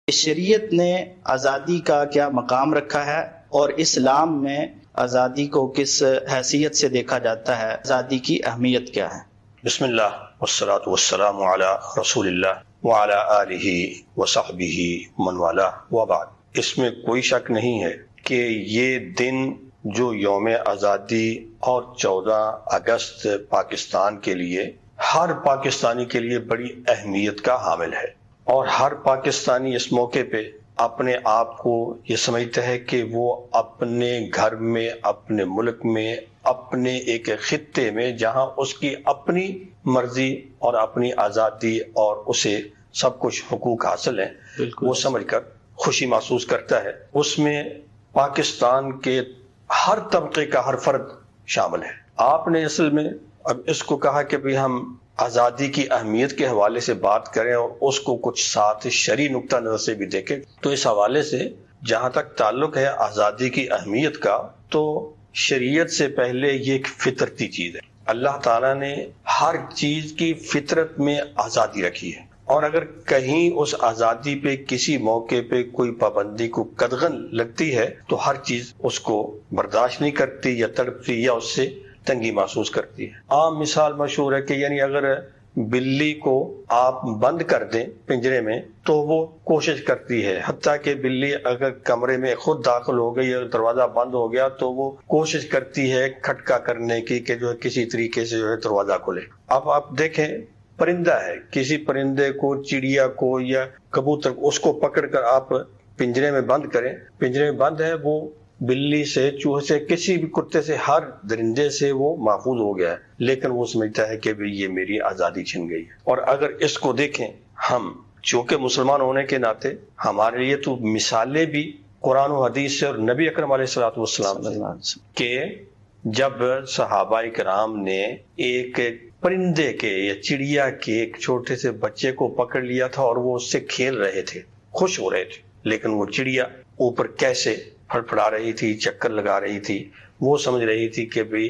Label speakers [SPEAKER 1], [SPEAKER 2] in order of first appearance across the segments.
[SPEAKER 1] شریعت نے آزادی کا کیا مقام رکھا ہے اور اسلام میں آزادی کو کس حیثیت سے دیکھا جاتا ہے؟ آزادی کی اہمیت کیا ہے؟
[SPEAKER 2] بسم اللہ والصلاة والسلام علی رسول اللہ وعلی آلہ وصحبہ من والاه وبعد۔ اس میں کوئی شک نہیں ہے کہ یہ دن جو یوم آزادی اور 14 اگست پاکستان کے لیے، ہر پاکستانی کے لیے بڑی اہمیت کا حامل ہے، اور ہر پاکستانی اس موقع پہ اپنے آپ کو یہ سمجھتا ہے کہ وہ اپنے گھر میں، اپنے ملک میں، اپنے ایک خطے میں جہاں اس کی اپنی مرضی اور اپنی آزادی اور اسے سب کچھ حقوق حاصل ہیں، وہ سمجھ کر خوشی محسوس کرتا ہے۔ اس میں پاکستان کے ہر طبقے کا ہر فرد شامل ہے۔ آپ نے اصل میں اب اس کو کہا کہ بھی ہم آزادی کی اہمیت کے حوالے سے بات کریں اور اس کو کچھ ساتھ شرعی نقطہ نظر سے بھی دیکھیں، تو اس حوالے سے جہاں تک تعلق ہے آزادی کی اہمیت کا، تو شریعت سے پہلے یہ ایک فطرتی چیز ہے۔ اللہ تعالیٰ نے ہر چیز کی فطرت میں آزادی رکھی ہے، اور اگر کہیں اس آزادی پہ کسی موقع پہ کوئی پابندی کو قدغن لگتی ہے تو ہر چیز اس کو برداشت نہیں کرتی یا تڑپتی یا اس سے تنگی محسوس کرتی ہے۔ عام مثال مشہور ہے کہ یعنی اگر بلی کو آپ بند کر دیں پنجرے میں تو وہ کوشش کرتی ہے، حتیٰ کہ بلی اگر کمرے میں خود داخل ہو گئی اور دروازہ بند ہو گیا تو وہ کوشش کرتی ہے کھٹکا کرنے کی کہ جو ہے کسی طریقے سے جو ہے دروازہ کھلے۔ اب آپ دیکھیں، پرندہ ہے، کسی پرندے کو، چڑیا کو یا کبوتر، اس کو پکڑ کر آپ پنجرے میں بند کریں، پنجرے میں بند ہے، وہ بلی سے، چوہے سے، کسی بھی کتے سے، ہر درندے سے وہ محفوظ ہو گیا ہے، لیکن وہ سمجھتا ہے کہ یہ میری آزادی چھن گئی ہے۔ اور اگر اس کو دیکھیں ہم، چونکہ مسلمان ہونے کے ناطے ہمارے لیے تو مثالیں بھی قرآن و حدیث سے اور نبی اکرم علیہ السلام سے، کہ جب صحابہ کرام نے ایک پرندے کے یا چڑیا کے ایک چھوٹے سے بچے کو پکڑ لیا تھا اور وہ اس سے کھیل رہے تھے، خوش ہو رہے تھے، لیکن وہ چڑیا اوپر کیسے پھڑپھڑا رہی تھی، چکر لگا رہی تھی، وہ سمجھ رہی تھی کہ بھی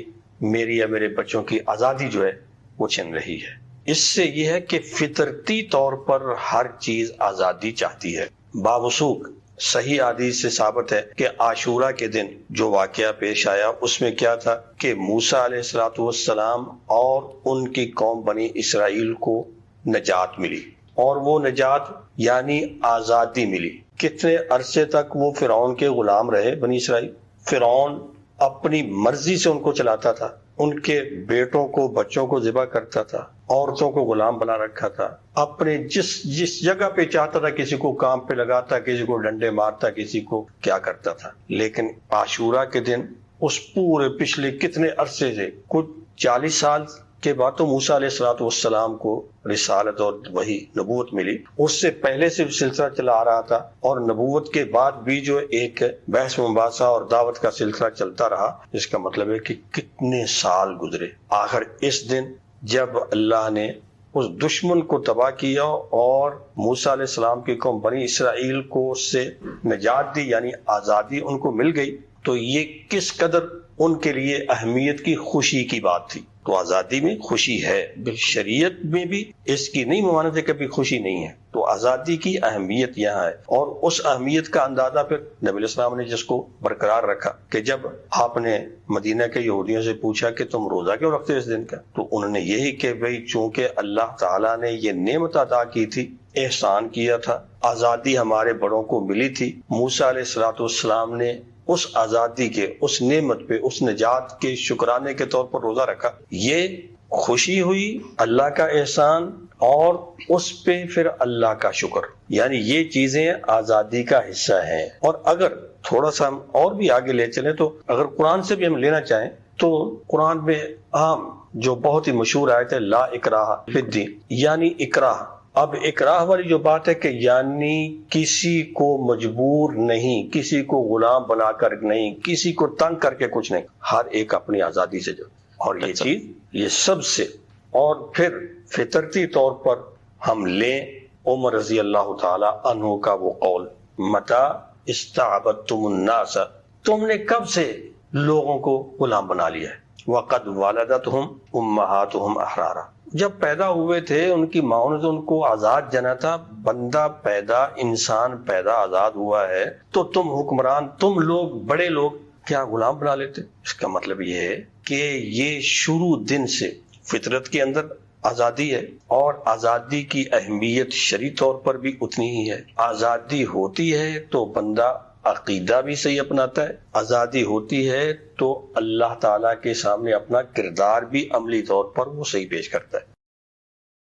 [SPEAKER 2] میری یا میرے بچوں کی آزادی جو ہے وہ چھن رہی ہے۔ اس سے یہ ہے کہ فطرتی طور پر ہر چیز آزادی چاہتی ہے۔ باوثوق صحیح حدیث سے ثابت ہے کہ عاشورہ کے دن جو واقعہ پیش آیا اس میں کیا تھا کہ موسیٰ علیہ السلام اور ان کی قوم بنی اسرائیل کو نجات ملی، اور وہ نجات یعنی آزادی ملی۔ کتنے عرصے تک وہ فرعون کے غلام رہے بنی اسرائیل؟ فرعون اپنی مرضی سے ان کو چلاتا تھا، ان کے بیٹوں کو، بچوں کو ذبح کرتا تھا، عورتوں کو غلام بنا رکھا تھا، اپنے جس جگہ پہ چاہتا تھا کسی کو کام پہ لگاتا، کسی کو ڈنڈے مارتا، کسی کو کیا کرتا تھا۔ لیکن عاشورہ کے دن اس پورے پچھلے کتنے عرصے سے، کچھ 40 سال کے بعد تو موسیٰ علیہ السلام کو رسالت اور وحی نبوت ملی، اس سے پہلے سے سلسلہ چلا آ رہا تھا، اور نبوت کے بعد بھی جو ایک بحث مباحثہ اور دعوت کا سلسلہ چلتا رہا۔ اس کا مطلب ہے کہ کتنے سال گزرے، آخر اس دن جب اللہ نے اس دشمن کو تباہ کیا اور موسیٰ علیہ السلام کی قوم بنی اسرائیل کو اس سے نجات دی، یعنی آزادی ان کو مل گئی، تو یہ کس قدر ان کے لیے اہمیت کی، خوشی کی بات تھی۔ تو آزادی میں خوشی ہے، شریعت میں بھی اس کی نہیں ممانعت ہے، کبھی خوشی نہیں ہے۔ تو آزادی کی اہمیت یہاں ہے، اور اس اہمیت کا اندازہ پھر نبی علیہ السلام نے جس کو برقرار رکھا کہ جب آپ نے مدینہ کے یہودیوں سے پوچھا کہ تم روزہ کیوں رکھتے ہو اس دن کا، تو انہوں نے یہی کہ بھئی چونکہ اللہ تعالیٰ نے یہ نعمت عطا کی تھی، احسان کیا تھا، آزادی ہمارے بڑوں کو ملی تھی، موسیٰ علیہ السلام نے اس آزادی کے، اس نعمت پہ، اس نجات کے شکرانے کے طور پر روزہ رکھا، یہ خوشی ہوئی، اللہ کا احسان، اور اس پہ پھر اللہ کا شکر، یعنی یہ چیزیں آزادی کا حصہ ہیں۔ اور اگر تھوڑا سا ہم اور بھی آگے لے چلیں تو اگر قرآن سے بھی ہم لینا چاہیں تو قرآن میں عام جو بہت ہی مشہور آیت ہے لا اکراہ فی الدین، یعنی اکراہ، اب اکراہ والی جو بات ہے کہ یعنی کسی کو مجبور نہیں، کسی کو غلام بنا کر نہیں، کسی کو تنگ کر کے کچھ نہیں، ہر ایک اپنی آزادی سے جو، اور یہ چیز یہ سب سے، اور پھر فطرتی طور پر ہم لیں عمر رضی اللہ تعالی عنہ کا وہ قول، متی استعبدتم الناس، تم نے کب سے لوگوں کو غلام بنا لیا ہے، وقد والدتہم امہاتہم احرارا، جب پیدا ہوئے تھے ان کی ماں نے تو ان کو آزاد جنا تھا، بندہ پیدا، انسان پیدا آزاد ہوا ہے، تو تم حکمران، تم لوگ بڑے لوگ کیا غلام بنا لیتے؟ اس کا مطلب یہ ہے کہ یہ شروع دن سے فطرت کے اندر آزادی ہے، اور آزادی کی اہمیت شرعی طور پر بھی اتنی ہی ہے۔ آزادی ہوتی ہے تو بندہ عقیدہ بھی صحیح اپناتا ہے، آزادی ہوتی ہے تو اللہ تعالیٰ کے سامنے اپنا کردار بھی عملی طور پر وہ صحیح پیش کرتا ہے۔